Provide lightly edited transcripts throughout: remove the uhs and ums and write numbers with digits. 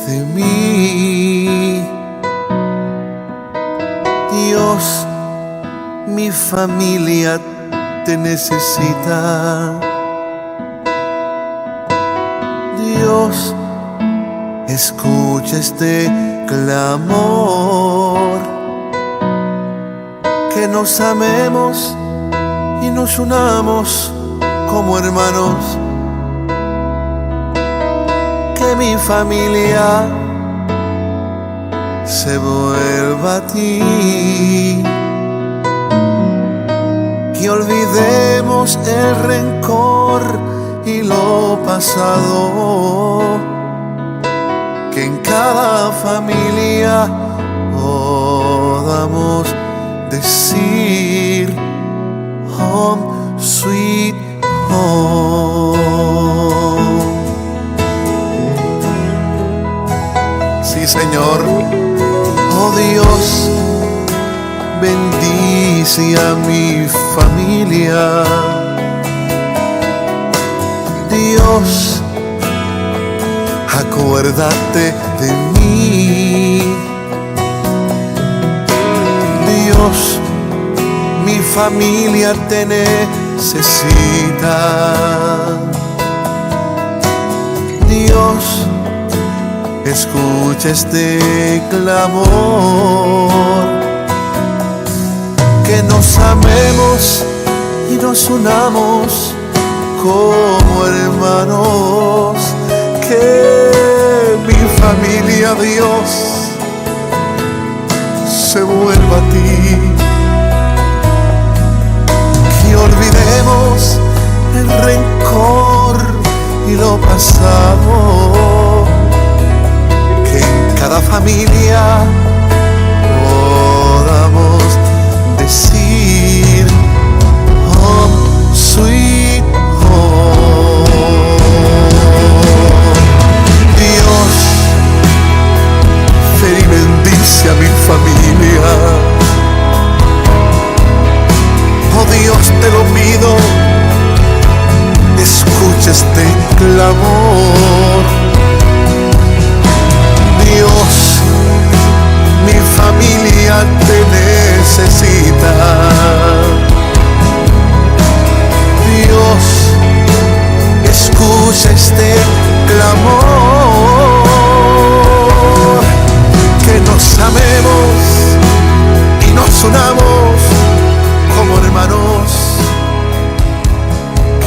de mí. Dios, mi familia te necesita. Dios, escucha este clamor, que nos amemos y nos unamos como hermanos, que mi familia se vuelva a ti, que olvidemos el rencor y lo pasado, que en cada familia podamos decir home sweet home. Sí, Señor. Oh Dios, bendice a mi familia. Dios, acuérdate de mí. Dios, mi familia te necesita. Dios, escucha este clamor, que nos amemos y nos unamos como hermanos, que mi familia, Dios, se vuelva a ti, que olvidemos el rencor y lo pasado, que en cada familia podamos decir home sweet home. Dios, ven y bendice a mi familia. Oh Dios, te lo pido, escucha este clamor. Dios, mi familia te necesita. Dios, escucha este clamor, que nos amemos y nos unamos como hermanos,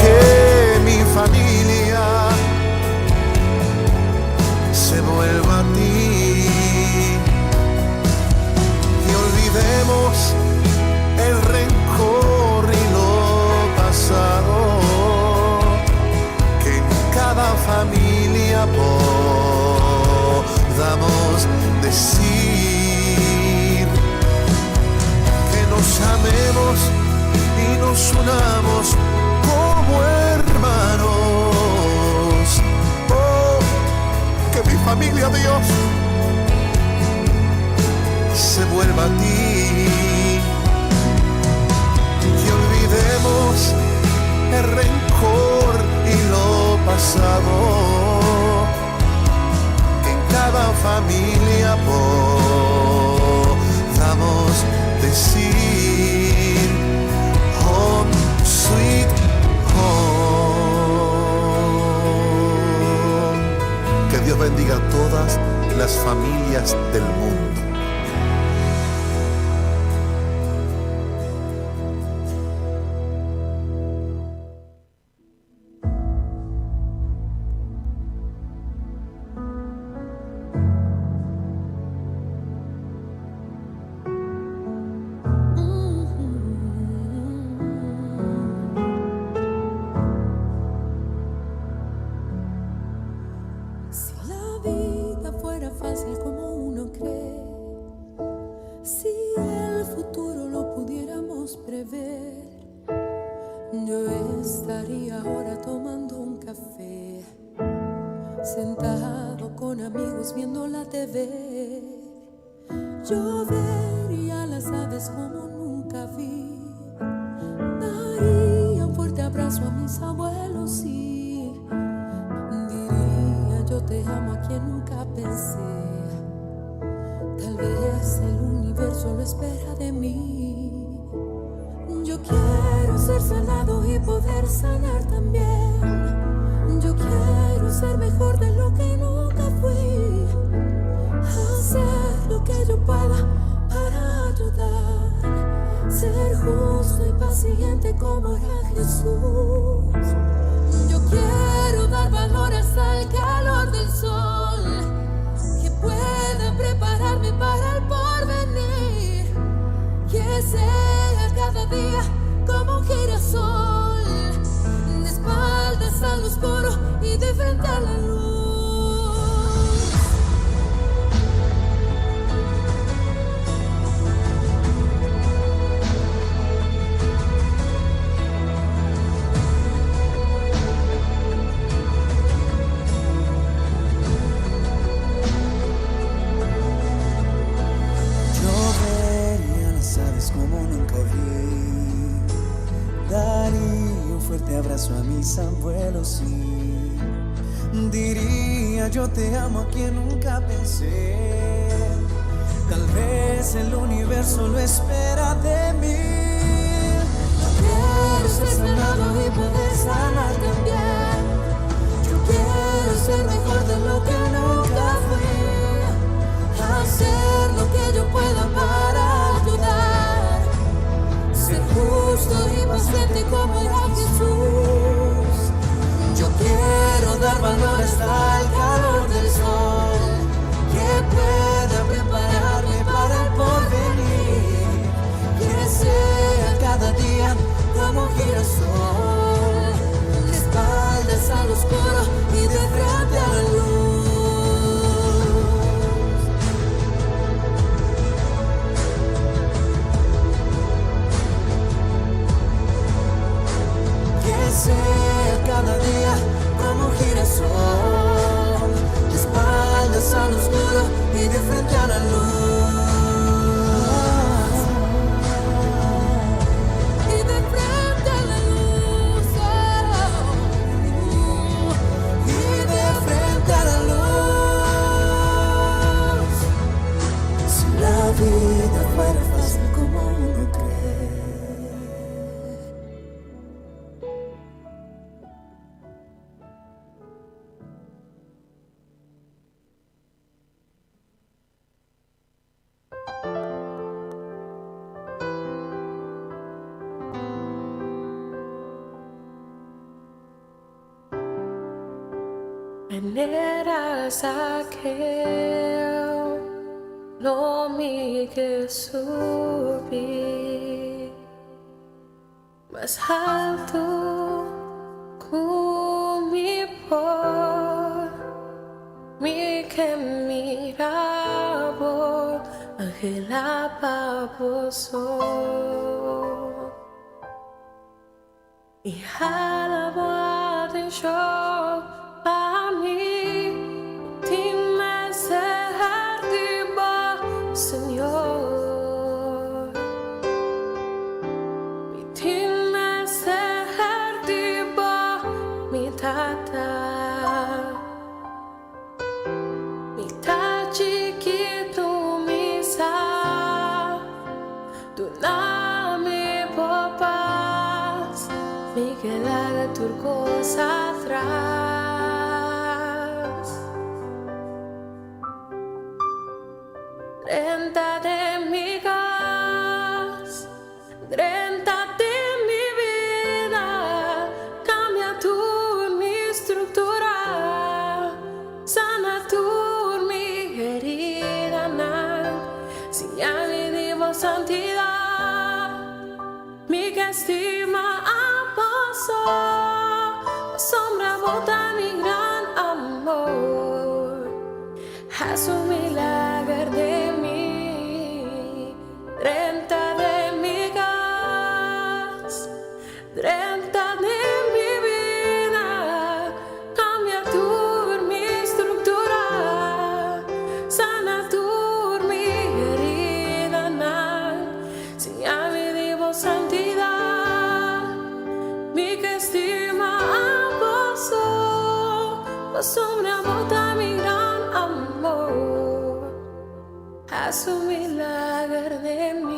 que mi familia se vuelva a ti, que olvidemos el rencor y lo pasado, que en cada familia podamos decir que nos amemos y nos unamos como hermanos. Oh, que mi familia, Dios, se vuelva a ti, que olvidemos el rencor y lo pasado, que en cada familia podamos decir home sweet home. Que Dios bendiga a todas las familias del mundo. Fácil como uno cree, si el futuro lo pudiéramos prever, yo estaría ahora tomando un café, sentado con amigos viendo la TV. Yo vería las aves como nunca vi, daría un fuerte abrazo a mis abuelos y diría yo yo te amo a quien nunca pensé. Tal vez el universo lo espera de mí. Yo quiero ser sanado y poder sanar también. Yo quiero ser mejor de lo que nunca fui. Hacer lo que yo pueda para ayudar. Ser justo y paciente como era Jesús. Yo quiero dar valor hasta el calor del sol, que pueda prepararme para el porvenir, que sea cada día como un girasol, de espaldas al oscuro y de frente a la luz. Como nunca vi, daría un fuerte abrazo a mis abuelos y diría yo te amo a quien nunca pensé. Tal vez el universo lo espera de mí. Yo quiero ser sanado y poder sanar también. Yo quiero ser mejor de lo que nunca fui. Hacer lo que yo pueda para ayudar. Ser justo y paciente como era Jesús. Yo quiero dar valor hasta el calor del sol, que pueda prepararme para el porvenir, que sea cada día como un girasol, de espaldas al oscuro y de frente a la luz. Sea cada día como un girasol, de espaldas al oscuro y de frente a la luz. Y de frente a la luz, Y de frente a la luz. Si la vida fuera fácil como uno cree. Veneras aquel nome que subir mais alto comigo, mi que miraba aquela baboso e alaba de show. Para mim, time ser de bom, Senhor. Me time ser de bom, me tata. Me tachi que tu me sa, tu não me poupas, me queda turcosa atrás. Renta de mi gas, renta de mi vida, cambia tu mi estructura, sana tu mi herida, si ya vivimos santidad, mi que estima a paso, sombra bota mi gran amor, haz un milagro de mí, renta de mi gas, renta de mi vida, cambia tu mi estructura, sana tu mi herida, si ya vivimos santidad, mi que estima a vos, sombra bota haz un milagro de mí.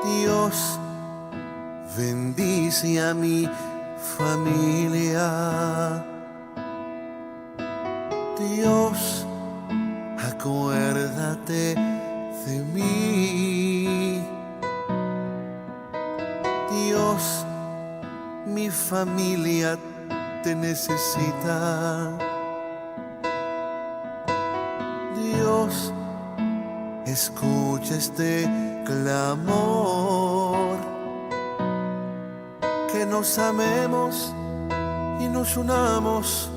Dios bendice a mi familia. Dios, acuérdate de mí. Dios, mi familia te necesita. Dios, escucha este clamor, que nos amemos y nos unamos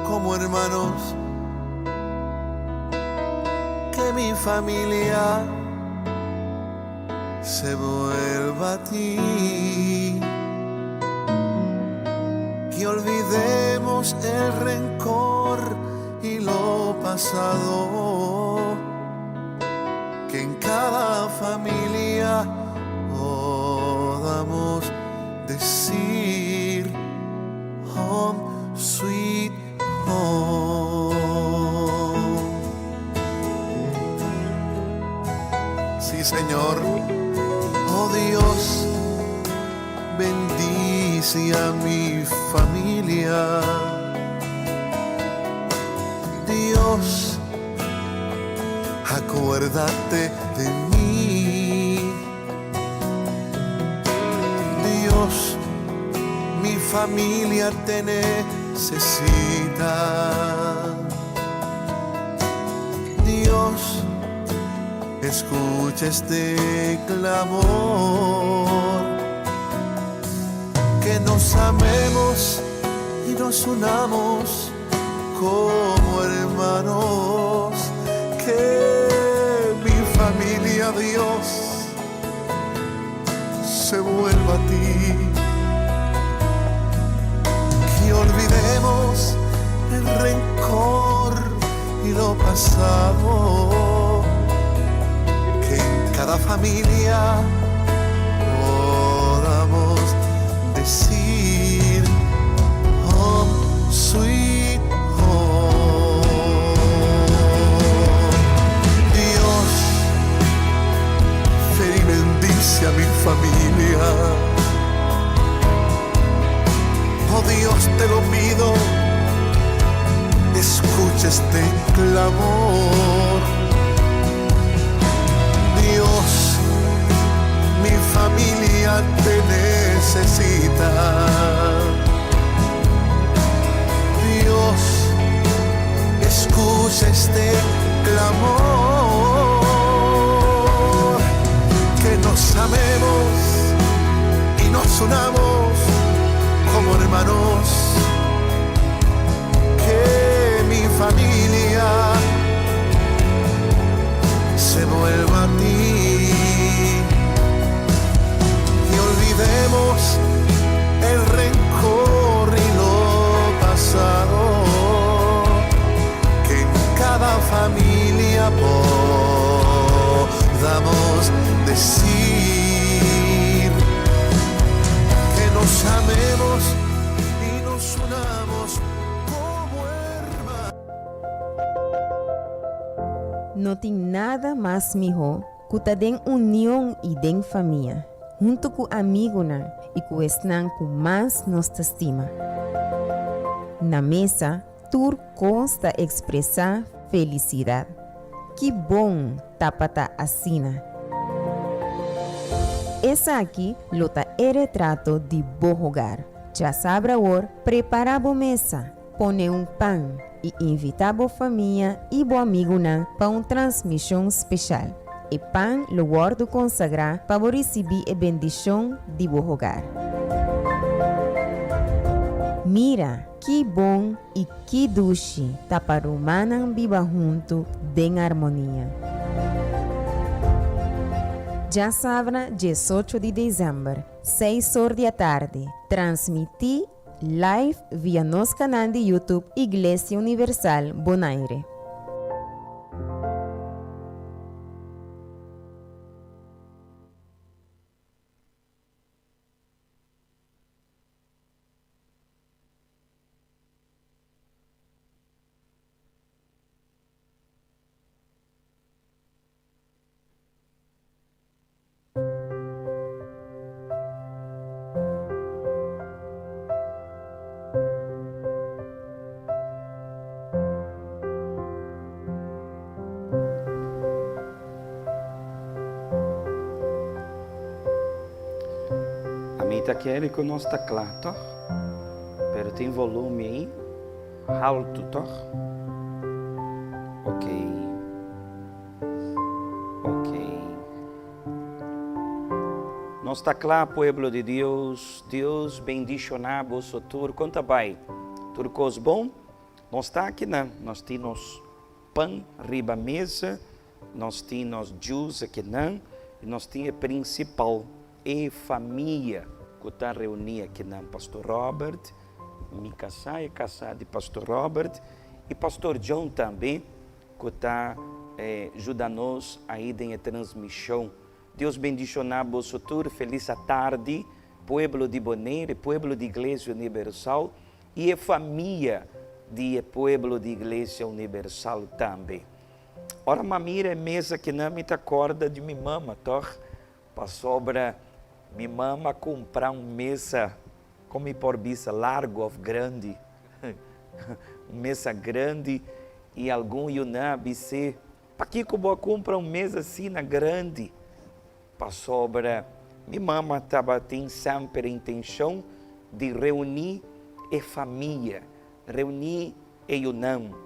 como hermanos, que mi familia se vuelva a ti, que olvidemos el rencor y lo pasado, que en cada familia podamos decir home sweet home. Sí, Señor. Oh Dios, bendice a mi familia. Dios, acuérdate de mí. Dios, mi familia te necesita. Dios, escucha este clamor, que nos amemos y nos unamos como hermanos, que mi familia, Dios, se vuelva a ti, que olvidemos el rencor y lo pasado, que en cada familia podamos decir home sweet home. Dios, ven y bendice a mi familia. Oh Dios, te lo pido, escucha este clamor. Dios, mi familia te necesita. Dios, escucha este clamor, que nos amemos y nos unamos como hermanos, que mi familia se vuelva a ti, y olvidemos el rencor y lo pasado, que en cada familia podamos decir que nos amemos y nos unamos como hermanos. No tem nada mais melhor que tá den união e den família, junto com amigo e com esnan com mais nos estima. Na mesa, tur consta expressar felicidade. Que bom tapata assina. Essa aqui lota é retrato de bom hogar. Já sabe agora, prepara a mesa, põe pão e invita a família e o amigo para uma transmissão especial. E pão lo guardo consagrar para receber a bendição de bom hogar. Mira, que bom e que doce para humanan viva junto em harmonia. Já sabe, 18 de dezembro, 6 horas da tarde, transmitir live via nosso canal de YouTube Igreja Universal Bonaire. Amita quer que não está claro, tá? Pero tem volume aí, alto, tá? Ok. Não está claro, pueblo de Deus. Deus bendicionar vosso tur. Conta bem. Turcos bom? Não está aqui não. Nós temos pão riba mesa. Nós temos juice aqui não. E nós temos principal e família que está reunida aqui não. Pastor Robert, me casar e casar de Pastor Robert e Pastor John também que está ajudando-nos aí na transmissão. Deus bendicionar vosso tur, feliz tarde, pueblo de Bonaire, pueblo de Igreja Universal e a família de pueblo de Igreja Universal também. Ora, mamira é mesa que não me acorda de minha mama, tá? Para sobra, minha mama comprar uma mesa, como por vista, largo ou grande, uma mesa grande e algum yuná, bise, para que eu vou comprar uma mesa assim, na grande? Para sobra, minha mama estava tendo sempre a intenção de reunir a família, reunir a unão,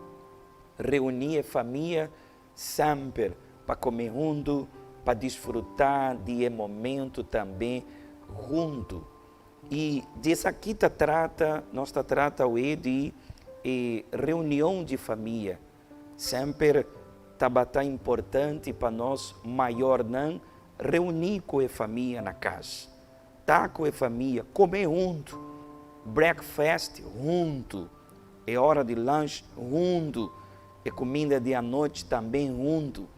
reunir a família sempre para comer junto, para desfrutar de momento também junto. E disso aqui nós trata de reunião de família. Sempre estava tão importante para nós, maior não, reunir com a família na casa. Estar com a família, comer junto, breakfast junto, é hora de lanche junto, é comida de à noite também junto.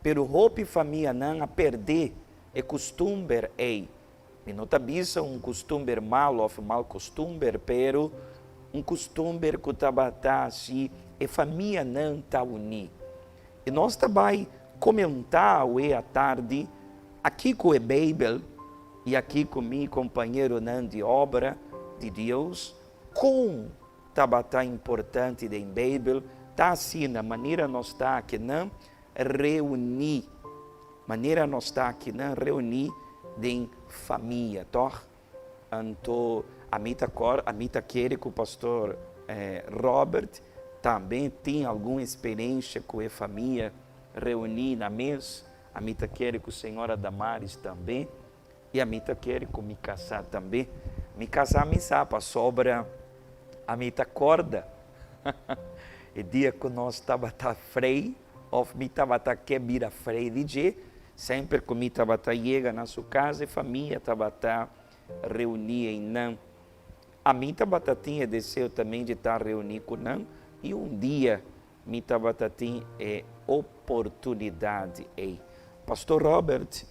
Pero roupa e família não a perder é costume e não está bisa costume mal ou mal costume, pero costume que estava assim, a família não está unida. E nós também comentar hoje à tarde, aqui com a Bíblia e aqui com meu companheiro de obra de Deus, como estava tão importante da Bíblia, está assim, na maneira nós está aqui, não reunir, em família, tá? Então, a mim quer que o pastor Robert também tem alguma experiência com a família, reunir na mesa. A mim quer que o senhora Damares também, e a mim quer que me casar também. Me casar me sabe, sobra a mim acorda. E dia que nós estava freio, ou me estava que vira freio de dia, sempre que me estava chega na sua casa e família estava reunida em não. A mim estava tinha desejo também de estar reunido com não, e dia me estava tinha oportunidade. Pastor Robert,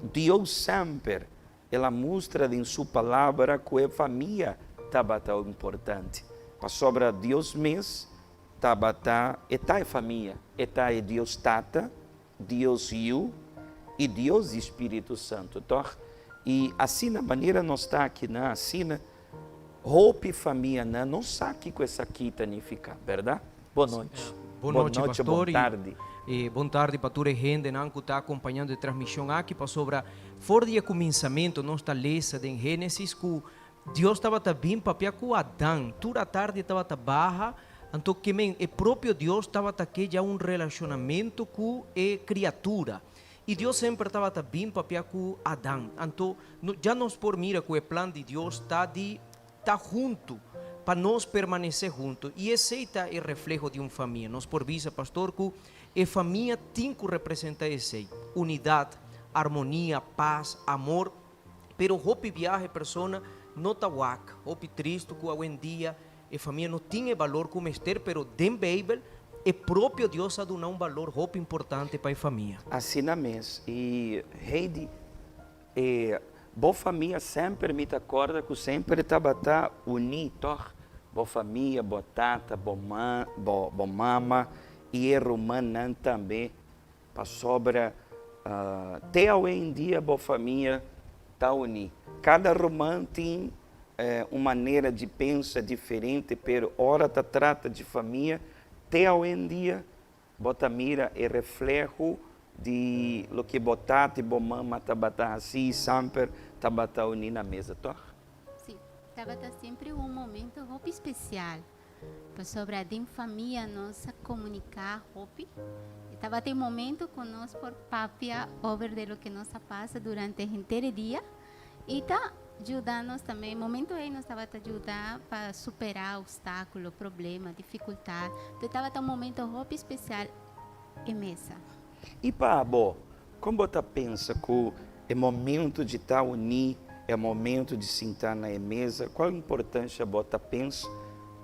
Deus sempre, ela mostra em sua palavra que a família estava tão importante. Para sobra Deus mesmo, estava a família, está Deus Tata, Deus Eu e Deus Espírito Santo. Tá? E assim, na maneira nós está aqui, assim, roupa e família, não sabe que essa aqui fica, verdade? Boa noite. Boa noite, pastor. Boa tarde. Boa tarde para toda a gente que está acompanhando a transmissão aqui para sobre fora de começamento, nós está lesa em Gênesis que Deus estava bem para com Adão, toda a tarde estava barra, então que o próprio Deus estava aqui já relacionamento com a criatura. E Deus sempre estava bem para com Adão. Então, já nós por mira que o plano de Deus está junto, para nós permanecer juntos. E esse é o reflexo de uma família. Nós por vista, pastor, que a família tem que representar esse unidade, harmonia, paz, amor. Pero hopi viaje persona não está waca. Hopi triste que hoje em dia a família não tem valor como Esther, pero den Bíblia o próprio Deus ha dado valor hopi importante para a família. Assim na mesa. E Heidi, boa família sempre me acorda que sempre estava unido. Boa família, boa tata, boa mama e a romana também. Para sobra, até hoje em dia, boa família está unida. Cada romano tem uma maneira de pensar diferente, pero ora trata de família. Até hoje em dia, bota mira é reflexo de lo que botate, bomama, tabata assim, sempre, tabata unir na mesa, toh? Sim, tabata sempre um momento muito especial. Sobre a família nossa comunicar hopi. Estava tem momento conosco por papia over de lo que nos passa durante o inteiro dia e tá ajudando também momento aí nos estava ajudar para superar obstáculo, problema, dificuldade. Então estava um momento hopi especial em mesa. E para bo, como você pensa que é momento de estar unir, é momento de sentar na mesa, qual a importância você pensa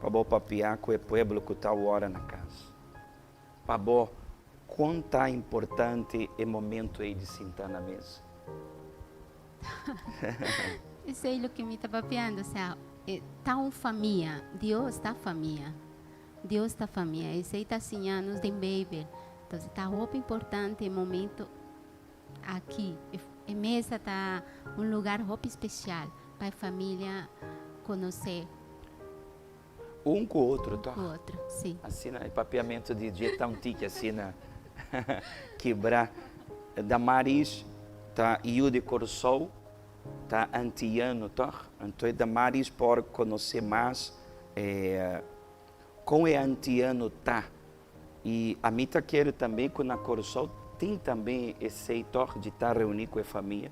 para bo papiar com o povo que está hora na casa? Para bo, quanto é importante é momento aí de sentar na mesa? Isso é o que me está papiando, ou seja, está uma família, Deus está família. Deus está família, isso aí está ensinando em Bíblia. Então, está muito importante o momento aqui. A mesa está um lugar muito especial para a família conhecer Um com o outro, tá? o outro. Sim. Assim, é papiamento de jeito antigo, assim, quebrar. Damaris, tá? Eu de Corsol, tá? Antiano, tá? Então, Damaris por conhecer mais como é antiano, tá? E a mim tá quero também que na Corsol tem também esse setor de estar reunido com a família.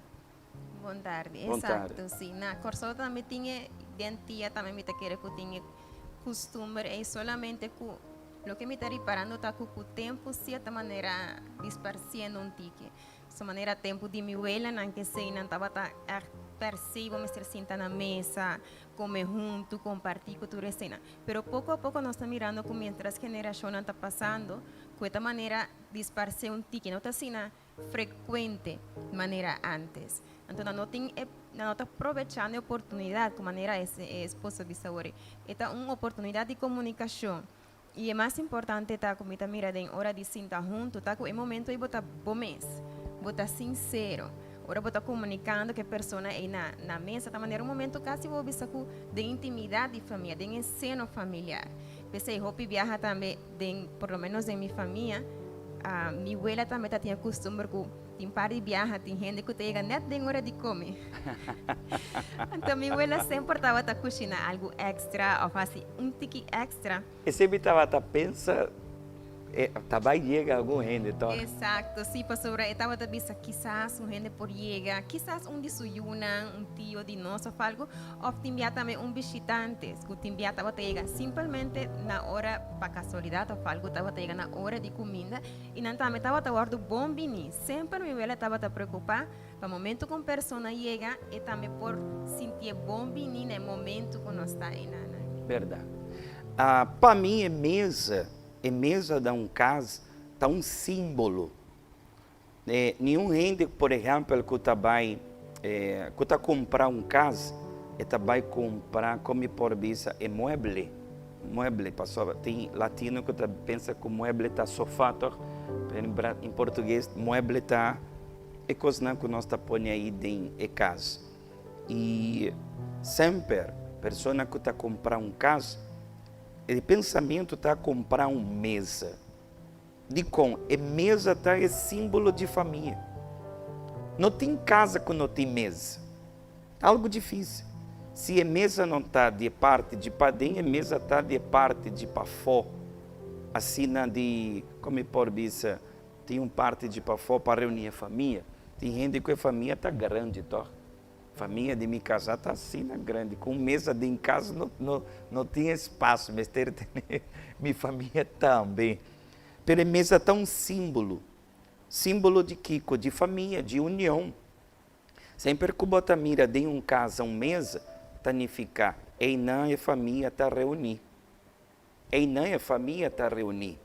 Boa tarde, Boa exato, tarde. sim. Na Corsol também tinha, dentia também me querer que tinha costume, é solamente que o que me está reparando está que o tempo, de certa maneira, disparciendo um tique. De maneira, tempo de minha abuela, não que sei, não estava percebo, me ser sentar na mesa, comer junto, compartir cultura cena. Pero pouco a pouco nós estamos mirando como as gerações estão passando, de esta maneira disparce um tique, não está assim frequente de maneira antes. Então não está aproveitando a oportunidade, de maneira esposa de saúde. Esta é uma oportunidade de comunicação. E é mais importante tá como está mirando em hora de sentar junto, tá com o momento de botar bom mês, botar sincero. Ora botar comunicando que a pessoa é na mesa, de maneira um momento quase vou ver de intimidade de família, de ensino familiar. Pensei, Hopi viaja também, por lo menos em minha família, minha abuela também tinha costume que tem par de viaja, tem gente que chega net de hora de comer. Então minha abuela sempre estava a cozinhar algo extra, ou fazer tique extra. E sempre estava a pensar, vai chegar algum gente, então. Exato, sim, pastor. Estava a pensar, quizás um gente por chega, quizás desayuna, tio de nós ou algo, ou te envia também visitante, que te envia estava a chegar simplesmente na hora, para casualidade ou algo, estava a chegar na hora de comida, e não também estava a guardar bom vinho. Sempre minha abuela estava a preocupar, para o momento que uma pessoa chega, e também por sentir bom vinho no momento que nós está aí. Verdade. Para mim, mesa de um casa está um símbolo. Nenhum gente, por exemplo, que está comprar um casa, vai comprar como por vista mueble. Mueble, pastor, tem latino que pensa que o mueble está sofá, em português, mueble está é coisa que nós está põe aí em casa. E sempre, pessoa que está comprar um casa, o pensamento está a comprar uma mesa. A mesa está é símbolo de família. Não tem casa que não tem mesa. Algo difícil. Se a mesa não está de parte de padrinho, a mesa está de parte de pafó. Assim, como por vista, tem uma parte de pafó para reunir a família. Tem gente que a família está grande, tá? Família de me casar está assim, grande. Com mesa de em casa não tinha espaço, mas minha família também. Pero a mesa está um símbolo. Símbolo de Kiko, de família, de união. Sempre que bota mira de um casa, uma mesa, significa ei não a família está reunir. Ei não a família está reunir.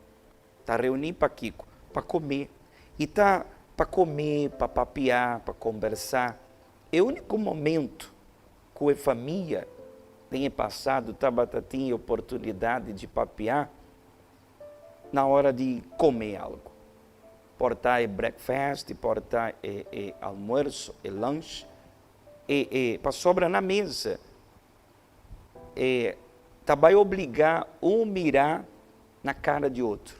Está reunir para Kiko, para comer. E está para comer, para papiar, para conversar. É o único momento que a família tem passado, tinha oportunidade de papiar na hora de comer algo. Portar breakfast, portar almoço, lanche, para sobrar na mesa. Vai obrigar um mirar na cara de outro.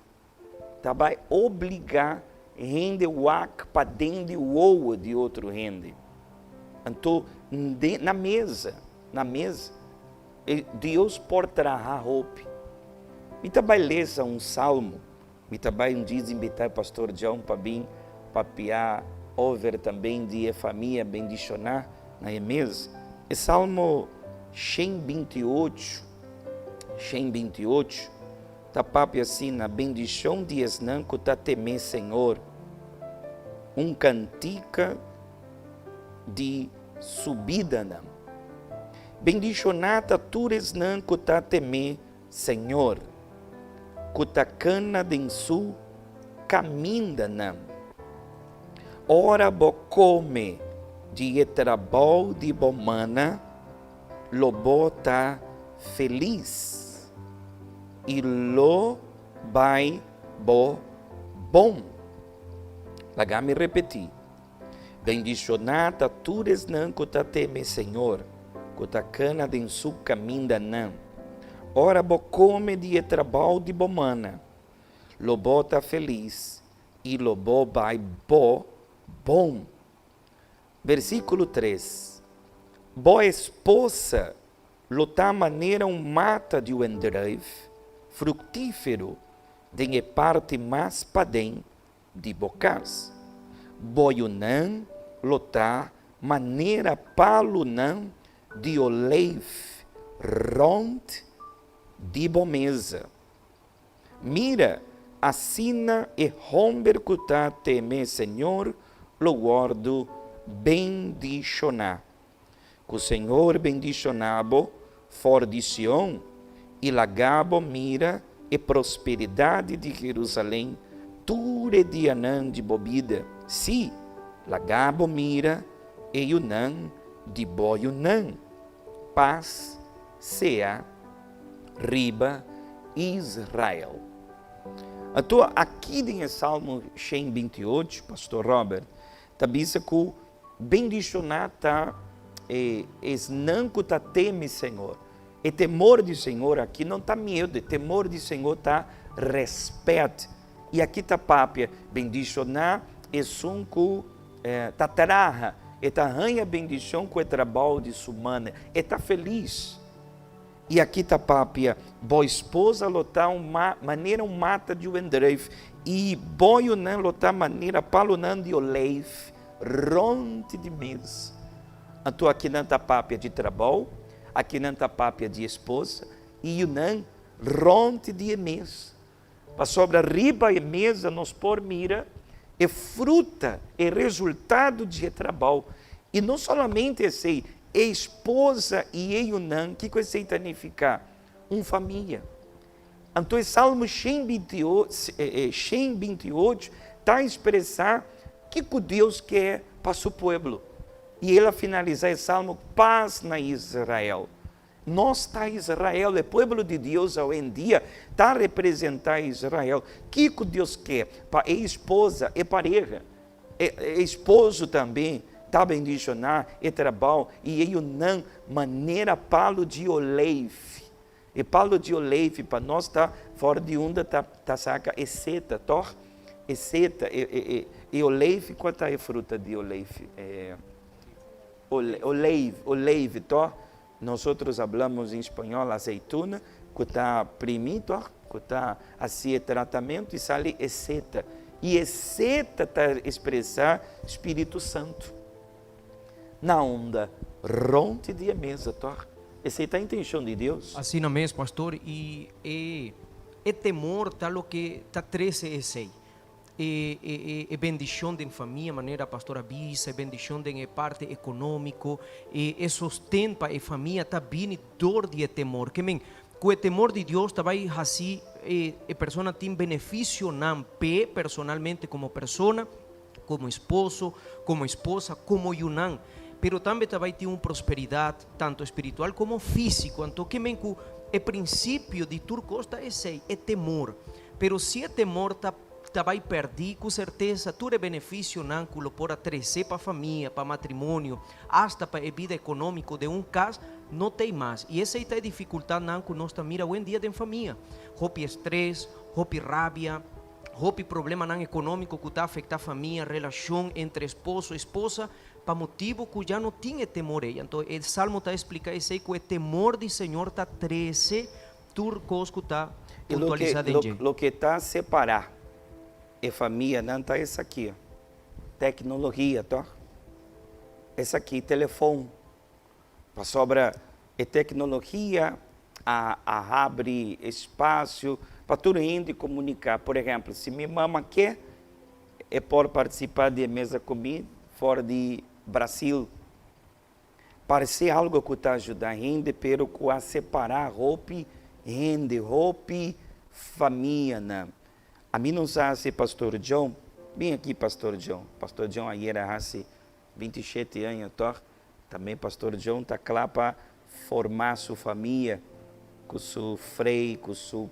Vai obrigar rende wak para dentro do ovo de outro rende. Então, na mesa, Deus pode trazer roupa. Me também lesa um salmo, me também diz invitar o pastor João para vir papiar, over também de família bendicionar na mesa. É salmo 128, tá papi assim, na bendição de esnan que tá temer Senhor, cantica de subida não. Bendicionata tu esnan que tá temer Senhor, que tá cana de su caminda não. Ora bo come de trabalho de bomana, lobo tá feliz e lo vai bom. Laga me repetir. Bendicionata tu esnan que tá teme Senhor, que tá cana de su caminda não. Ora bo come de trabalho de bomana, lobo tá feliz e lobo vai bom. Versículo 3. Boa esposa, lota maneira mata de endreve, fructífero, de parte mais padem de bocas. Boiunan, lota maneira palunan de oleif, rond de bomeza. Mira, assina e romper cuta teme Senhor, lo guardo bendicionar. Que o Senhor bendicionabo, fordição, e lagabo mira e prosperidade de Jerusalém, ture de Anã de bobida. Si, lagabo mira e Yunã de boiunã. Paz sea riba Israel. Então, aqui em Salmo 128, pastor Robert, está dizendo que bendicionar está não que está teme Senhor. E temor de Senhor aqui não está medo, temor de Senhor está respeito. E aqui está papia, bendicionar é som que está terra, e está ranha bendição com o trabalho de sua mãe, e está feliz. E aqui está papia, boa esposa lotar maneira mata de endreve, e boio não lotar maneira palunan de oleif, ronte de mês. Então aqui não está papia de trabalho, aqui não está papia de esposa, e não ronte de mês. Para sobre a riba e mesa nos por mira, é fruta, é resultado de trabalho. E não somente esse, é esposa e Yunã, que significa uma família. Então, o Salmo 128 está a expressar o que Deus quer para o seu povo. E ele finaliza o Salmo, paz na Israel. Nós está Israel, o povo de Deus hoje em dia está a representar Israel. O que Deus quer para a esposa e pareja? Esposo também está bendicionar e trabalho e eu não maneira palo de oleif. E palo de oleif para nós está fora de onda tá saca e seta, tor? E seta e oleif, qual é a fruta de oleif? Oleif, tor? Nós falamos em espanhol azeitona, que está primito, que está assim tratamento e sai seta. E seta está a expressar Espírito Santo. Na onda ronte de mesa, essa é a intenção de Deus. Assim não mesmo, pastor, e temor está o que está 13 esse. E bendição de família, maneira a pastora avisa, bendição de parte econômico, e sustenta a família, está bem dor de temor. Que men, com o temor de Deus, também assim, a pessoa tem benefício não personalmente como pessoa, como esposo, como esposa, como Yunã. Pero também tem uma prosperidade, tanto espiritual como físico. Então, que men, o princípio de tudo costa é temor. Pero se o temor vai perder, com certeza, tudo é benefício não que lo pode trazer para a família, para o matrimônio, hasta para a vida econômica de um caso, não tem mais. E essa é a dificuldade não que nós mira hoje em dia em família. Hope estresse, hope rabia, Hopi problema não econômico que está afetando a família, relação entre esposo e esposa, para motivo que já não tinha temor ela. Então, o Salmo está explicando isso aí, que o temor do Senhor está 13 turcos que está puntualizado em O que está separar a família não está essa aqui, tecnologia, tá? Essa aqui, telefone. Para sobra a tecnologia, abre espaço para todo mundo comunicar. Por exemplo, se minha mãe quer, é por participar de mesa comigo, fora de Brasil. Parece algo que está ajudando a gente, pero que a separar roupa, gente, roupa, família. Né? A mim não sabe, Pastor John, bem aqui, Pastor John. Pastor John aí era há 27 anos, tá? Também Pastor John está lá para formar sua família, com seu freio, com seu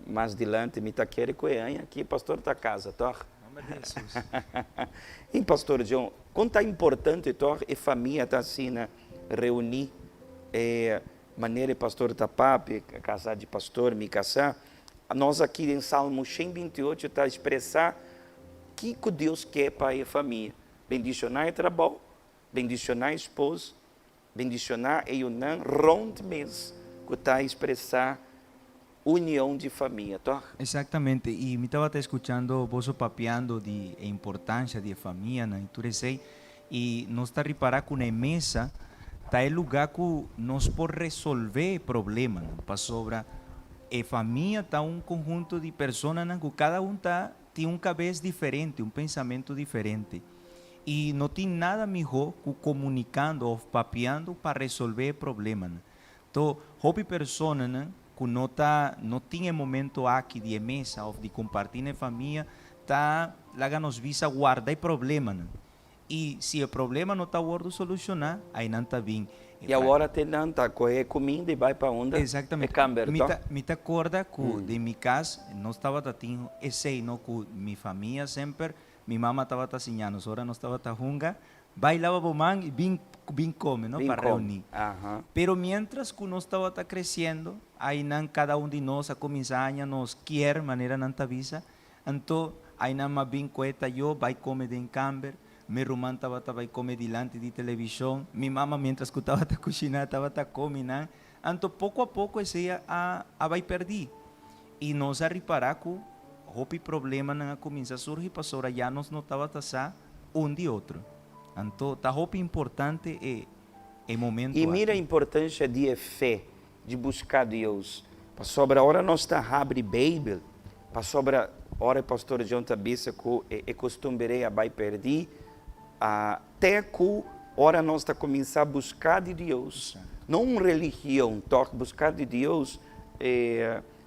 mais adiante, me está querendo que aqui, Pastor está casa, tá? E Pastor John, quanto é importante tá, a família está assim, né, reunir, maneira Pastor Tapape, casar de pastor, me casar, nós aqui em Salmo 128 está a expressar o que Deus quer para a família. Bendicionar o trabalho, bendicionar o esposo, bendicionar e unir rond mês, que está a expressar união de família, tá? Exatamente, e me estava escutando vos papeando de a importância de família, né? E nós está reparando que na mesa está o lugar que nós podemos resolver problemas, né? Para sobre a família está conjunto de pessoas, né? Que cada tem cabeça diferente, pensamento diferente. E não tem nada melhor que comunicando ou papeando para resolver problemas. Né? Então, houve pessoas, né? Que não tinha momento aqui de mesa ou de compartilhar em família, lá nos visa guardar problema. Né? E se o problema não está guardado solucionar, aí não está bem. E agora tem nada, correr comida e vai para onde? Exatamente. Me acorda que de minha casa, não estava tendo esse, não que minha família sempre, minha mãe estava assinando, agora não estava junga, vai lá para o man e bem come, não? Para reunir. Pero mientras que nós estava crescendo, aí não cada de nós a começar a nos querer maneira não tá visa, então aí não mais bem coeta eu vai comer em camber, meu irmão estava vai comer diante de televisão, minha mãe mientras que estava cozinhando estava comendo, então pouco a pouco esse a vai perder e nós a reparar que o problema não começa a surgir para sobre já nós não estava taçar de outro. Então, está muito importante o momento. E mira a importância de fé, de buscar Deus. Para sobre a hora nós está abre Bíblia, para sobre a hora o pastor John Tabissa que é costume a vai perder, até que hora nós está começar a buscar de Deus. Não uma religião, toque buscar de Deus,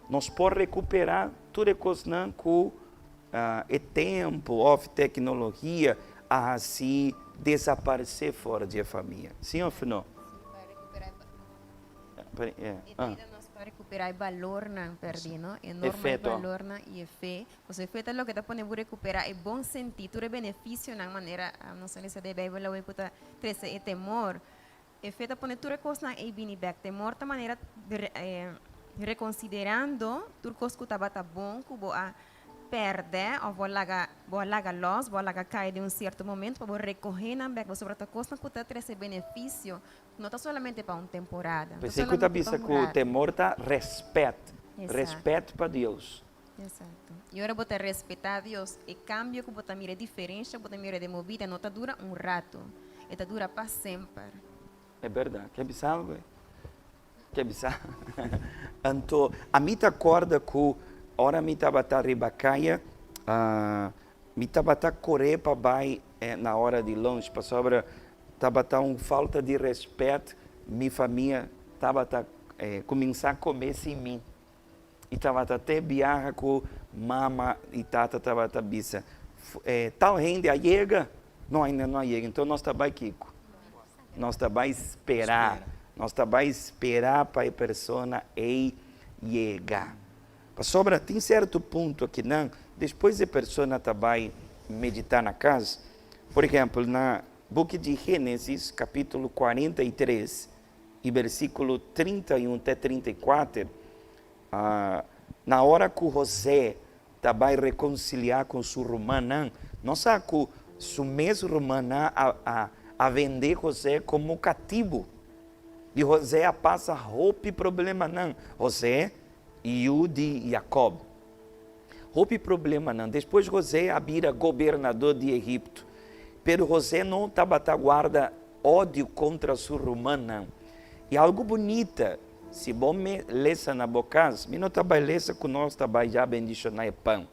nós podemos recuperar tudo coisa que é tempo, ou tecnologia, assim desaparecer fora da família. Sim ou não? Nós para recuperar o valor não perdi, não? Enorme valor não e fé. Você fé é o que está podendo recuperar é bom sentido, é benefício na maneira, não sei se deve haver o que está trazer é temor. E fé está podendo tudo coisa e bem back temor da maneira reconsiderando tudo coisa que estava bom, que boa perde ou vou largar los, vou largar cair de certo momento para recorrer na back sobre outra coisa que está trazendo benefício, não está somente para uma temporada. Pensei que está pensando que o temor está respeito para Deus. Exato. E agora você respeitar a Deus e cambio que você mira diferença, você mira de movida, não está dura rato, está dura para sempre. É verdade. Quer pensar algo? Quer pensar? Então, a mim está acorda que ora me estava a ribacaia, me estava a correr para baixo na hora de longe, para sobre estava uma falta de respeito, minha família estava a começar a comer sem mim. E estava até biarra com mama e tata estava a bisa. Tal gente chega? Não, ainda não chega. Então nós estamos aqui. Nós estamos a esperar. Nós estamos a esperar para a pessoa chegar. Sobra, tem certo ponto aqui, não? Depois a pessoa vai meditar na casa. Por exemplo, na book de Gênesis, capítulo 43, e versículo 31 até 34, na hora que José vai reconciliar com sua irmã, não. Não sabe que su mesmo irmã a vender José como cativo. E José passa roupa e problema não. José e o de Jacob. Roupa e problema não. Depois José vira governador de Egipto. Pero José não estava guarda ódio contra sua irmã não. E algo bonita, se bom me lesa na bocas, me não estava lesa que nós estava já bendicionar pão.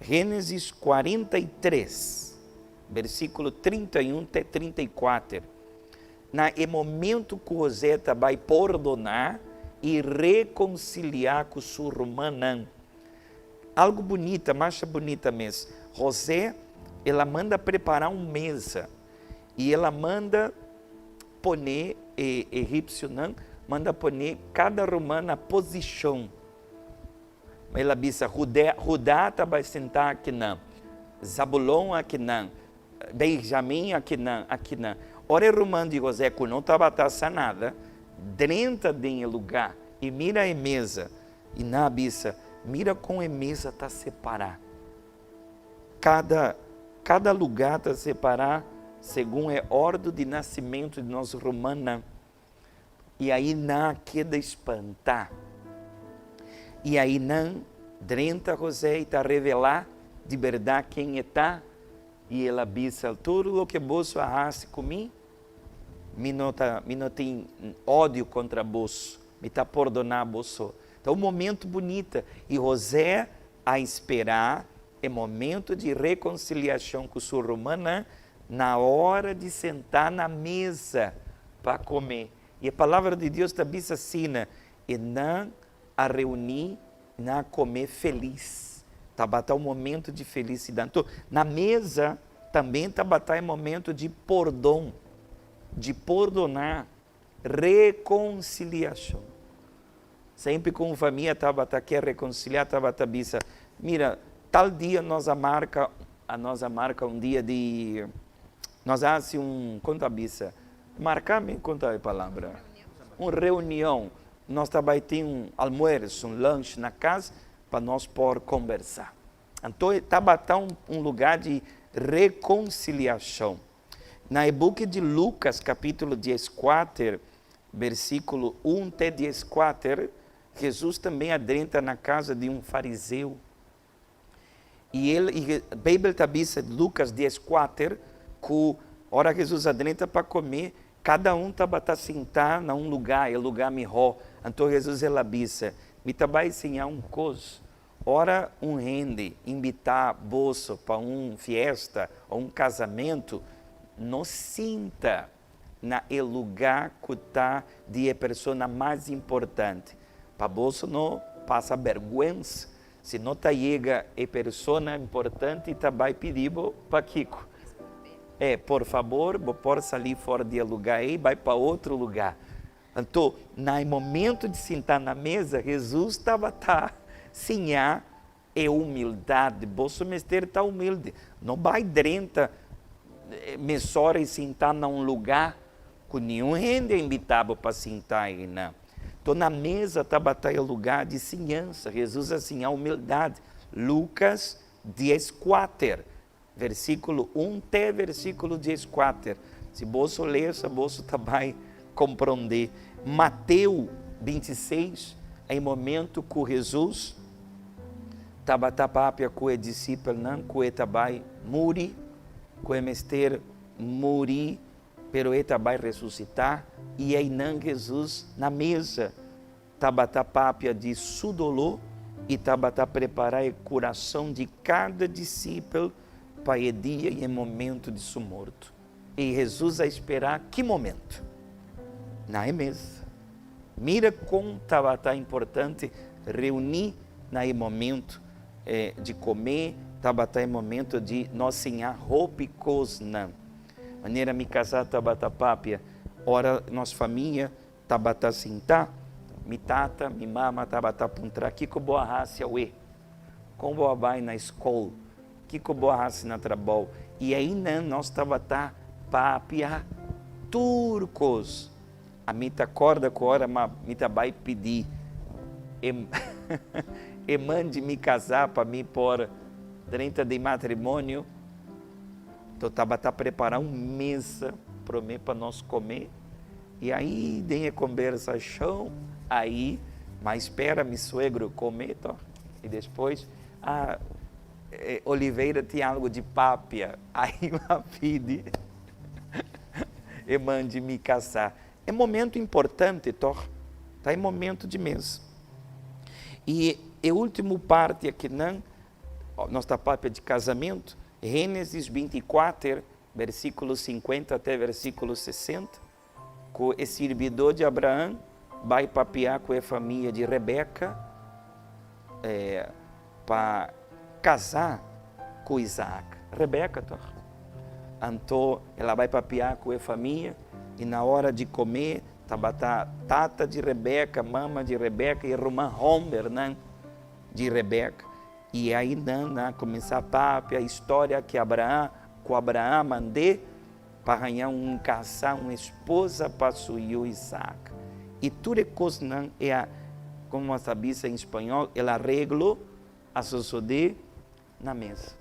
Gênesis 43, versículo 31 até 34. Na momento que José vai perdonar e reconciliar com sua irmã, não. Algo bonita, mais bonita mesmo. José, ela manda preparar uma mesa e ela manda poner, egípcio não, manda poner cada irmã na posição. Ela diz, Judá vai sentar aqui não, Zabulon aqui não, Benjamim aqui não, aqui não. Ora, o irmão de José, que não estava nada, dentro do lugar, e mira a mesa, e na bisa, mira como a mesa está separada. Cada lugar está separado, segundo a ordem de nascimento de nosso romano. E aí não queda espantar. E aí não, dentro José está revelar de verdade quem está. E ela diz, tudo o que você faz comigo, me não tem ódio contra você, me está perdonando você. Então, um momento bonito. E José a esperar é momento de reconciliação com sua irmã na hora de sentar na mesa para comer. E a palavra de Deus está diz assim, e não a reunir, não a comer feliz. Está um momento de felicidade. Então, na mesa também está um momento de perdão, de perdonar, reconciliação. Sempre com a família estava quer reconciliar, estava bisa. Mira, tal dia nós marca um dia de nós fazemos conta bisa. Marcar-me conta a palavra. Uma reunião. Nós também temos almoço, lanche na casa para nós poder conversar. Então, estava um lugar de reconciliação. Na e-book de Lucas, capítulo 14, versículo 1 até 14, Jesus também adentra na casa de um fariseu. E a Bíblia está diz, Lucas 14, que ora Jesus adentra para comer, cada um estava sentado em um lugar, é lugar melhor. Então Jesus ela disse, me vai ensinar uma coisa. Ora um rende invitar bolso para uma festa ou um casamento, não sinta na lugar que está de a pessoa mais importante. Para bolso não passa vergonha. Se não chega a pessoa importante, vai pedir para Kiko. Por favor, vou pôr sair fora de lugar e vai para outro lugar. Então, no momento de sentar na mesa, Jesus estava ensinar é humildade. Você mestre está humilde. Não vai dentro mesora e sentar num lugar que nenhum gente é invitado para sentar aí, não. Então, na mesa estava o lugar de ensinança. Jesus ensinou a humildade. Lucas 14, versículo 1 até versículo 14. Se você ler, você também compreender. Mateus 26, em momento que Jesus estava tapado com o discípulo, não, que ele também morre, que o mestre morre, pero ele também ressuscitar, e aí não Jesus na mesa estava tapado de seu dolor e estava a preparar o coração de cada discípulo para o dia e o momento de sua morte. E Jesus a esperar que momento? Na mesa. Mira como estava tão importante reunir no momento de comer, estava tão momento de nós senhar roupa e coisa. Maneira me casar estava tapápia, ora nossa família estava a sentar, minha tata, minha mama estava a apontar, que boa raça ué, como boa vai na escola, que boa raça na trabalho, e aí nós estava a papia turcos. A mim acorda com a hora, mas me vai pedir e mande me casar para mim por 30 de matrimônio. Então estava a preparar uma mesa para mim, para nós comer. E aí tem a conversação, aí, mas espera meu suegro comer, tá? E depois, Oliveira tinha algo de pápia, aí uma pede e mande me casar. É momento importante, tá? Tá em momento de mesa. E a última parte aqui, não, nossa pápia de casamento, Gênesis 24, versículo 50 até versículo 60, com o servidor de Abraão vai papear com a família de Rebeca para casar com Isaac. Rebeca, tá? Então, ela vai papear com a família e na hora de comer, estava a tata de Rebeca, mama de Rebeca e irmã Homer, né, de Rebeca. E aí, começar a papear a história que Abraão mandou para ganhar casar uma esposa para seu Isaac. E tudo coisa como sabia em espanhol, ela arreglou a suceder na mesa.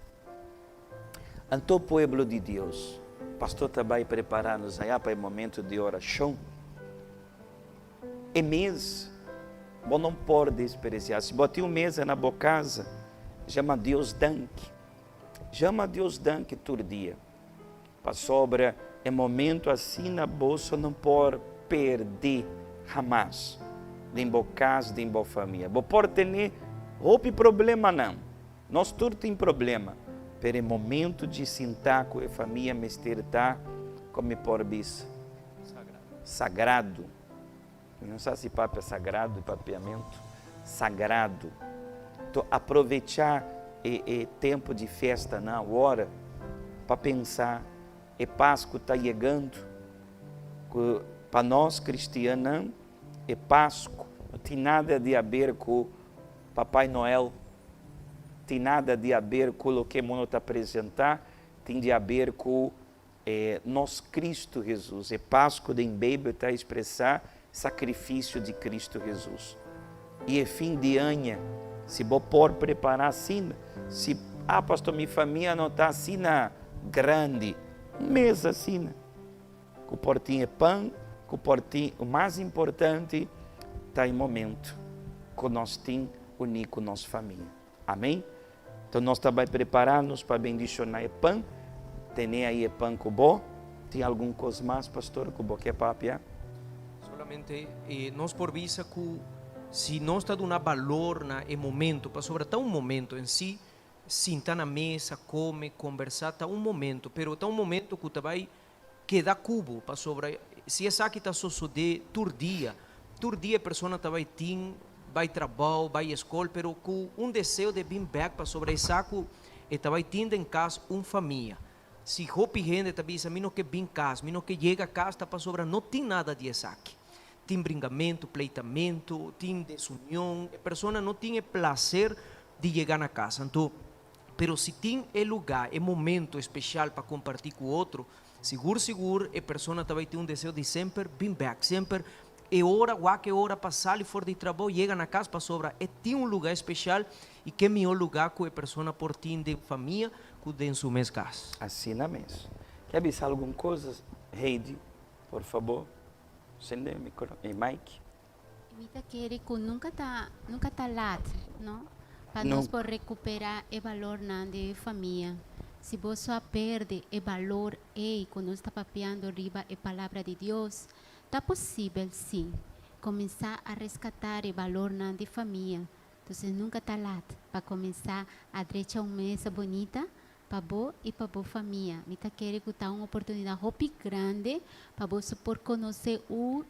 Então, povo de Deus, o pastor vai preparar-nos aí para o momento de oração. E mês, você não pode desprezar. Se você tem uma mesa na sua casa, chama Deus danke. Chama Deus danke todo dia. Para sobra, é momento assim na bolsa, não pode perder jamais. Nem boa casa, nem boa família. Você pode ter outro problema, não. Nós todos temos problema. Mas é momento de sentar com a família, mesтерtar, como por bis. Sagrado. Não sei se papo é sagrado, papeamento. Sagrado. Então, aproveitar o tempo de festa na hora para pensar. E Páscoa está chegando. Para nós cristianos, e Páscoa não tem nada a ver com Papai Noel. Tem nada a ver com o que o mundo está apresentando. Tem a ver com nosso Cristo Jesus. E Páscoa em Bíblia está a expressar sacrifício de Cristo Jesus. E é fim de ano. Se você pode preparar assim, se pastor, minha família não está assim grande, mesa assim, com o portinho é pão, com o portinho, o mais importante, está em momento, que nós temos unir com nossa família. Amém? Então nós também preparamos para bendicionar o pão. Tem aí o pão com bom. Tem algum coisa mais, pastor, com o que é papiar? Solamente nós por visa que se nós está dando valor na momento, para sobre está um momento em si, sentar na mesa, comer, conversar, está um momento, pero está um momento que vai quedar cubo para sobre. Se essa aqui está suceder todo dia a pessoa está vai trabalhar, vai escola, pero com um desejo de vir back para sobre essa que vai tendo em casa uma família. Se hopi gente está dizendo, mim não quer vir em casa, mim não quer chegar a casa, está para sobre, não tem nada de essa aqui. Tem bringamento, pleitamento, tem desunião, a pessoa não tem prazer de chegar na casa. Então, pero se tem lugar, momento especial para compartilhar com o outro, seguro, a pessoa vai ter um desejo de sempre vir back, sempre qualquer hora passar e for de trabalho, chega na casa para sobrar. Tem um lugar especial e que melhor lugar que a pessoa por ter de família que em sua mesma casa. Assim na mesa. Quer avisar alguma coisa, Heidi, por favor? Acende o microfone, Mike. Evita que nunca tá lá, não? Para nós por recuperar o valor de família. Se você só perde o valor quando está papeando arriba a palavra de Deus, está possível sim começar a resgatar o valor de família. Então nunca está lá para começar a deixar uma mesa bonita para você e para a família. Evita que está uma oportunidade grande para você por conhecer um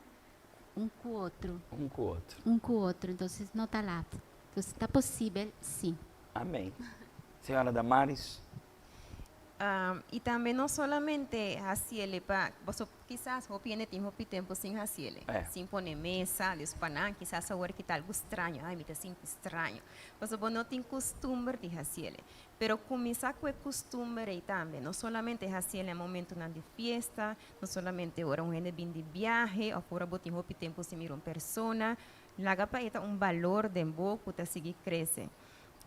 com o outro. Então não está lá. Então está possível sim. Amém. Senhora Damares. Y también no solamente hacerle para vos quizás tiene tiempo sin hacerle, sin poner mesa, los panan, quizás ahora que está algo extraño, ay, mira, sin extraño. Vos no tiene costumbre de hacerle, pero comenzar con costumbre y también, no solamente hacerle en momento de fiesta, no solamente ahora un gente viene de viaje, o ahora vos tiene tiempo sin mirar una persona, Laga para ita valor de boco tá seguir crescer.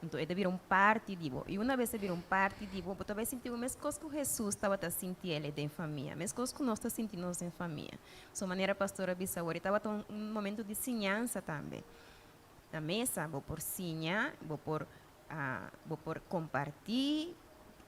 Então, ele vira parte de você. E uma vez ele vira parte de você, você vai sentir o mesmo coisa que Jesus estava sentindo ele em família. A mesma coisa que nós estamos sentindo em família. De maneira, pastora Bissauri, estava um momento de ensinança também. Na mesa, vou por sinha, vou por compartilhar.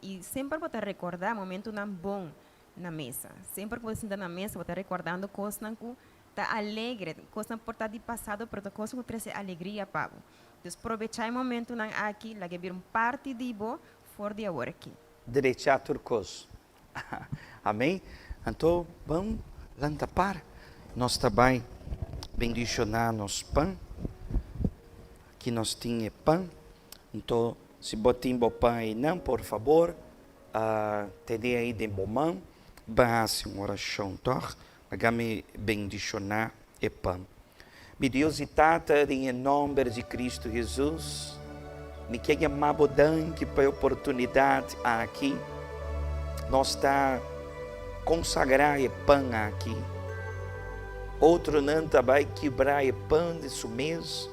E sempre vou recordar momento não bom na mesa. Sempre que você sentar na mesa, vou estar recordando coisas que está alegre, coisas por estar de passado, mas coisas que trazem alegria para você. Então, aproveitar o momento aqui, lá que vir parte de você, fora de agora aqui. Direitar turcos. Amém? Então, vamos lantapar. Nós também bendicionar nos pão. Aqui nós temos pão. Então, se botimos pão aí não, por favor, tem aí de bomão, base uma oração, tá? Agame bendicionar e pão. Mi Deus e Tata, em nome de Cristo Jesus, me quer amar danke para a oportunidade aqui. Nós está consagrar o pão aqui. Outro não vai quebrar o pão de su mês,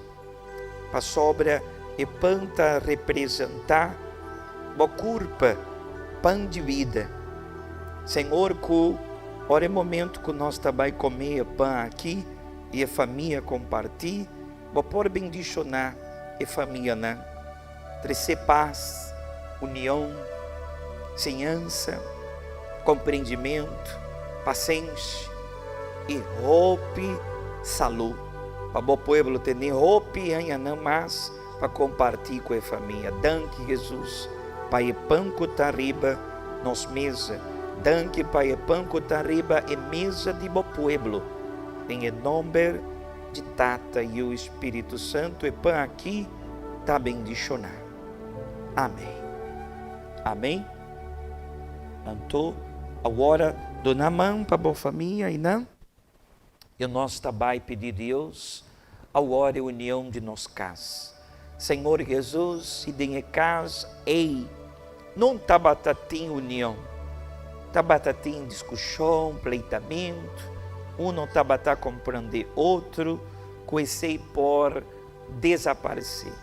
para sobra o pão está representar a curva, pão de vida. Senhor, que ora é momento que nós também comer o pão aqui, e a família compartilha, vou por bendicionar a família, né? Trazer paz, união, ciência, compreendimento, paciência e roupa, saúde. Para o povo ter roupa e ainda não mais para compartilhar com a família. Danke, Jesus, para o pão que está arriba nas mesas. Danke para o pão que está arriba e mesa de bo povo. Em nome de Tata e o Espírito Santo, e pão aqui está bendicionar. Amém. Amém. Então, agora, dona mão para a família e não. E nós também pedir a Deus, agora a união de nós casas. Senhor Jesus, se em casa, não estava em união, estava em discussão, pleitamento. Um não estava a compreender outro, comecei por desaparecer.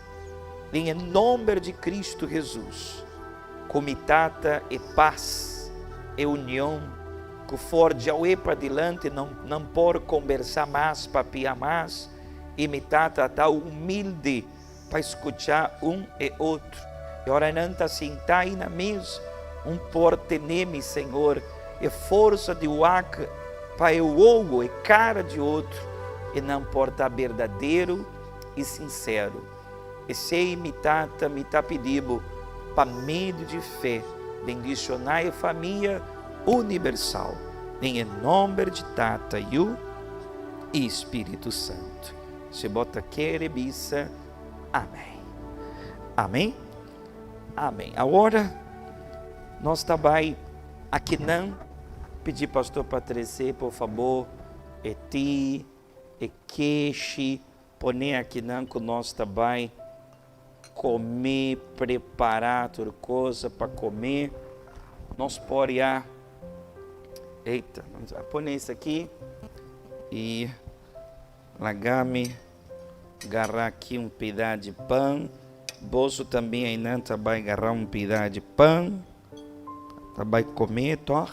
Em nome de Cristo Jesus, comitata e paz e união, que for de aí para adiante, não por conversar mais, papiar mais, e mitata está humilde para escutar um e outro. E ora não está sentar aí na mesa, por ter-me, Senhor, e força de uac, para o ovo e cara de outro, e não porta verdadeiro e sincero. E sei me tá pedindo para meio de fé, bendicionar a família universal, em nome de Tata e o Espírito Santo. Se bota querebiça, amém. Amém? Amém. Agora, nós também aqui não pedir pastor para trazer, por favor, e ti, e queixe, poner aqui não que nós também comer, preparar tudo coisa para comer. Nós podemos, eita, vamos pôr isso aqui e lagame, agarrar aqui um pedaço de pão. Bolso também aí não também agarrar um pedaço de pão, também comer, tá?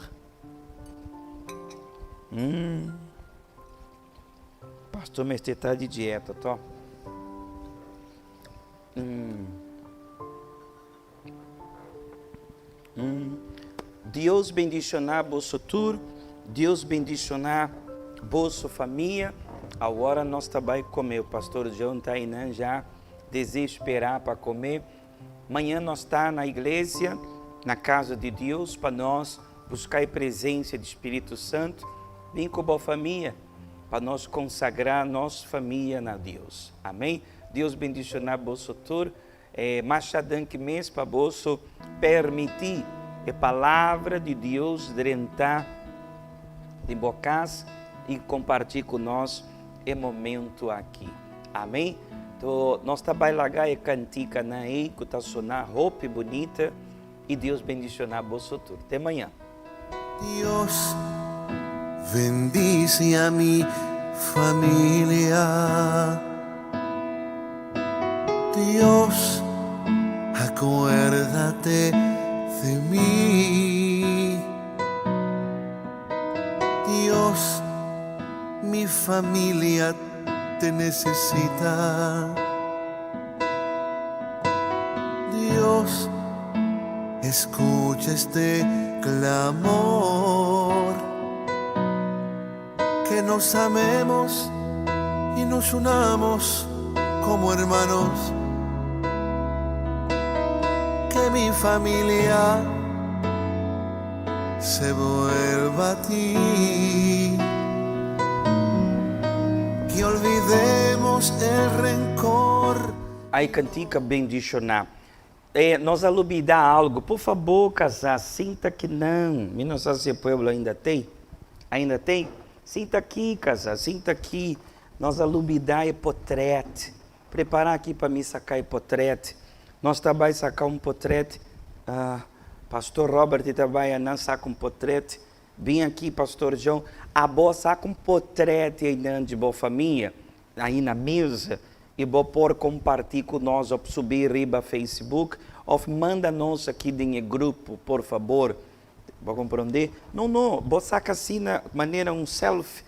Pastor Mestre está de dieta, tá? Deus bendicionar vosso tur, Deus bendicionar vossa família. Agora nós também comer. O pastor João está aí, né? Já desesperar para comer. Amanhã nós está na igreja, na casa de Deus, para nós buscar a presença do Espírito Santo. Vem com a boa família, para nós consagrar nossa família a Deus. Amém? Deus bendicionar vosso tur. Mais que mês para vosso permitir a palavra de Deus entrar de bocas e compartilhar com nós o momento aqui. Amém? Então, nós também largar a cantica na aí, que está sonando roupa bonita, e Deus bendicionar vosso tur. Até amanhã. Dios bendice a mi familia. Dios, acuérdate de mí. Dios, mi familia te necesita. Dios, escucha este clamor. Que nos amemos y nos unamos como hermanos. Que mi familia se vuelva a ti. Que olvidemos el rencor. Aí cantica bendicionar. Nós alubidar algo, por favor, casar, sinta que não. Minas Gerais Pueblo ainda tem? Ainda tem? Sinta aqui, casar, sinta aqui. Nós alubidar é potrete. Preparar aqui para mim sacar é potrete. Nós também sacar um potrete. Pastor Robert também não saca um potrete. Vim aqui, Pastor João. A boa saca um potrete ainda de boa família, aí na mesa. E vou pôr compartilhar com nós, ou subir riba Facebook, ou manda-nos aqui em grupo, por favor. Vou compreender? Não, vou sacar assim na maneira um selfie.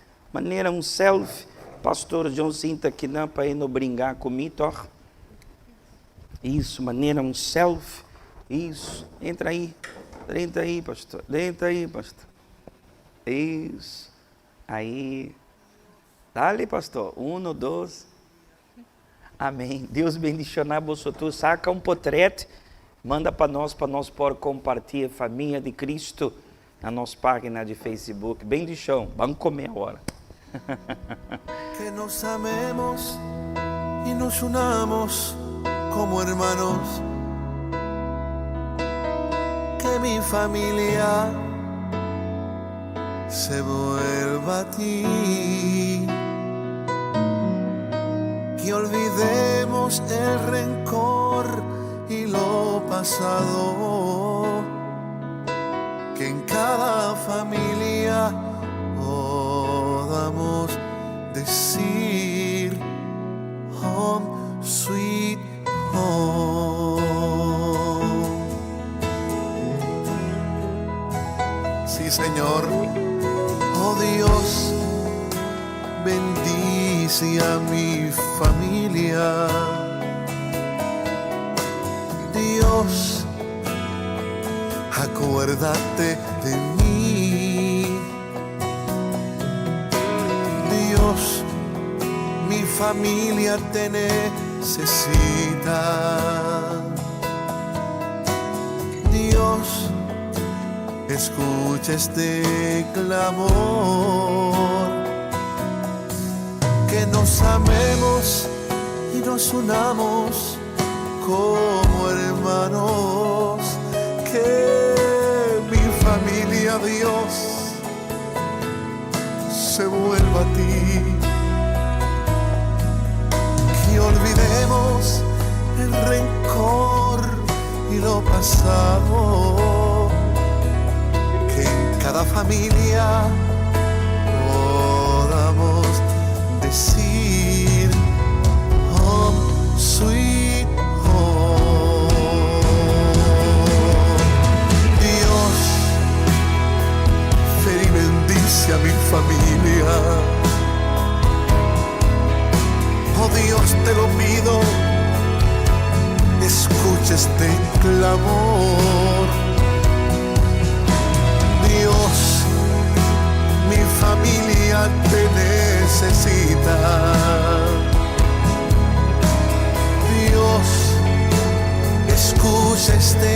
Pastor João sinta que não para ir não brincar comigo, Isso, maneira um selfie. Isso, entra aí, pastor. Isso, aí. Dale, pastor. 1, 2. Amém. Deus bendicionar você. Saca um potrete, manda para nós por compartilhar família de Cristo na nossa página de Facebook. Bendição. Vamos comer agora. Que nos amemos y nos unamos como hermanos. Que mi familia se vuelva a ti. Que olvidemos el rencor y lo pasado. Que en cada familia podamos decir home sweet home. Sí, Señor. Oh Dios, bendice a mi familia. Dios, acuérdate de mí. Dios, mi familia te necesita. Dios, escucha este clamor. Que nos amemos y nos unamos como hermanos. Que mi familia, Dios, se vuelva a ti. Que olvidemos el rencor y lo pasado. Que en cada familia podamos decir home sweet home. Dios, ven y bendice a mi familia. Oh Dios, te lo pido, escucha este clamor. Dios, mi familia te necesita. Dios, escucha este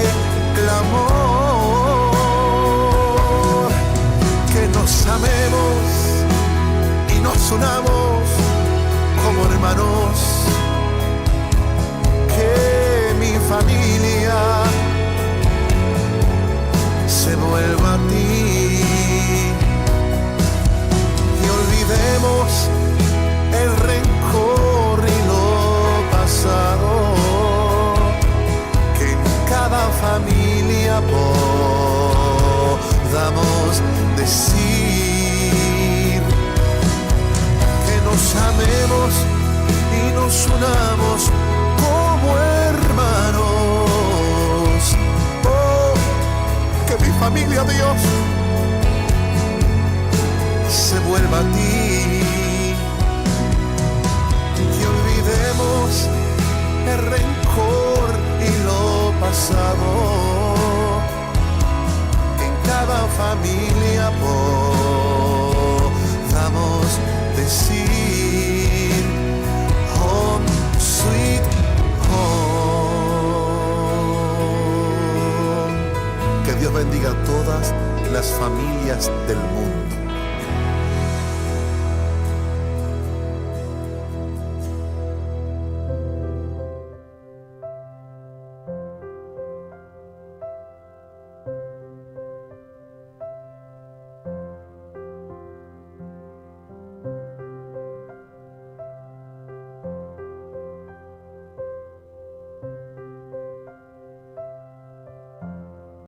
clamor. Que nos amemos y nos unamos como hermanos. Que mi familia se vuelva a ti. Y olvidemos el rencor familia, Dios, se vuelva a ti. Que olvidemos el rencor y lo pasado. En cada familia podamos decir home sweet home. Que Dios bendiga a todas las familias del mundo.